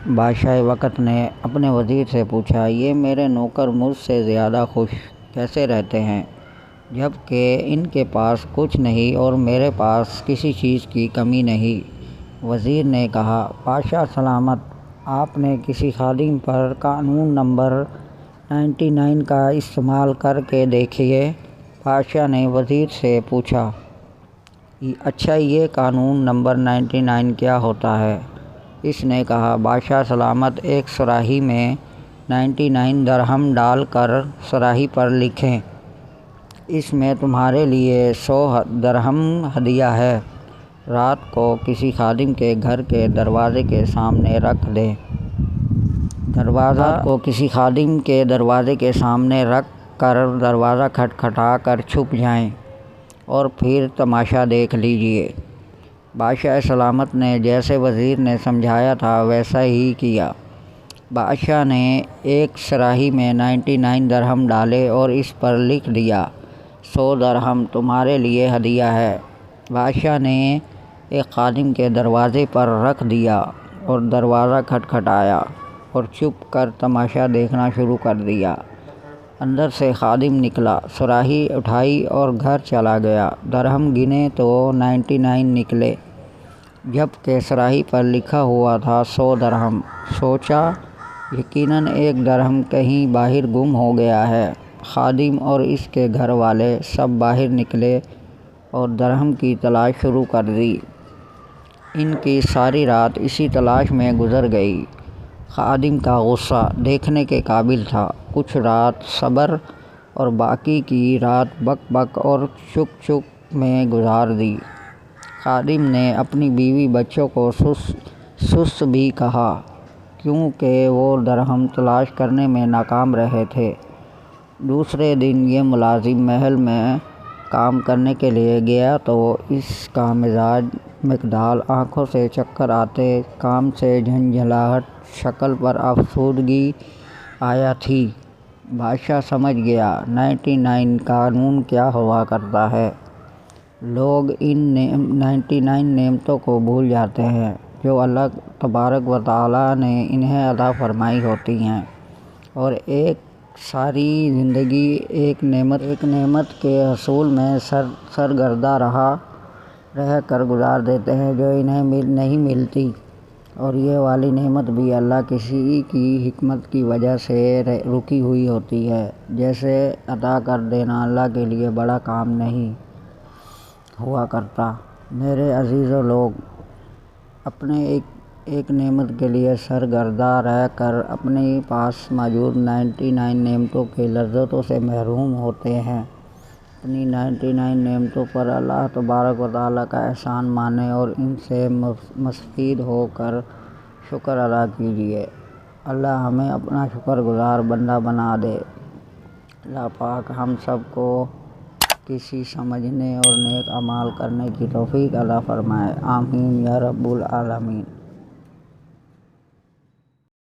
بادشاہ وقت نے اپنے وزیر سے پوچھا، یہ میرے نوکر مجھ سے زیادہ خوش کیسے رہتے ہیں جب کہ ان کے پاس کچھ نہیں اور میرے پاس کسی چیز کی کمی نہیں؟ وزیر نے کہا، بادشاہ سلامت، آپ نے کسی خادم پر قانون نمبر 99 کا استعمال کر کے دیکھیے۔ بادشاہ نے وزیر سے پوچھا، اچھا یہ قانون نمبر 99 کیا ہوتا ہے؟ اس نے کہا، بادشاہ سلامت، ایک صراحی میں 99 درہم ڈال کر صراحی پر لکھیں، اس میں تمہارے لیے 100 درہم ہدیہ ہے، رات کو کسی خادم کے گھر کے دروازے کے سامنے رکھ دیں۔ رات کو کسی خادم کے دروازے کے سامنے رکھ کر دروازہ کھٹکھٹا کر چھپ جائیں اور پھر تماشا دیکھ لیجیے۔ بادشاہ سلامت نے جیسے وزیر نے سمجھایا تھا ویسا ہی کیا۔ بادشاہ نے ایک صراحی میں 99 درہم ڈالے اور اس پر لکھ دیا، 100 درہم تمہارے لیے ہدیہ ہے۔ بادشاہ نے ایک خادم کے دروازے پر رکھ دیا اور دروازہ کھٹکھٹایا اور چھپ کر تماشا دیکھنا شروع کر دیا۔ اندر سے خادم نکلا، صراحی اٹھائی اور گھر چلا گیا۔ درہم گنے تو 99 نکلے جبکہ صراحی پر لکھا ہوا تھا 100 درہم۔ سوچا، یقیناً ایک درہم کہیں باہر گم ہو گیا ہے۔ خادم اور اس کے گھر والے سب باہر نکلے اور درہم کی تلاش شروع کر دی۔ ان کی ساری رات اسی تلاش میں گزر گئی۔ خادم کا غصہ دیکھنے کے قابل تھا۔ کچھ رات صبر اور باقی کی رات بک بک اور چک چک میں گزار دی۔ خادم نے اپنی بیوی بچوں کو سست بھی کہا کیونکہ وہ درہم تلاش کرنے میں ناکام رہے تھے۔ دوسرے دن یہ ملازم محل میں کام کرنے کے لیے گیا تو اس کا مزاج مکدال، آنکھوں سے چکر آتے، کام سے جھنجھلاہٹ، شکل پر افسردگی آیا تھی۔ بادشاہ سمجھ گیا 99 قانون کیا ہوا کرتا ہے۔ لوگ ان 99 نعمتوں کو بھول جاتے ہیں جو اللہ تبارک و تعالیٰ نے انہیں عطا فرمائی ہوتی ہیں اور ایک ساری زندگی ایک نعمت کے حصول میں سرگرداں رہ کر گزار دیتے ہیں جو انہیں نہیں ملتی، اور یہ والی نعمت بھی اللہ کسی کی حکمت کی وجہ سے رکی ہوئی ہوتی ہے، جیسے عطا کر دینا اللہ کے لیے بڑا کام نہیں ہوا کرتا۔ میرے عزیزو، لوگ اپنے ایک نعمت کے لیے سرگرداں رہ کر اپنے پاس موجود 99 نعمتوں کی لذتوں سے محروم ہوتے ہیں۔ اپنی 99 نعمتوں پر اللہ تبارک و تعالیٰ کا احسان مانیں اور ان سے مستفید ہو کر شکر ادا کیجیے۔ اللہ ہمیں اپنا شکر گزار بندہ بنا دے۔ اللہ پاک ہم سب کو کسی سمجھنے اور نیک اعمال کرنے کی توفیق عطا فرمائے۔ آمین یا رب العالمین۔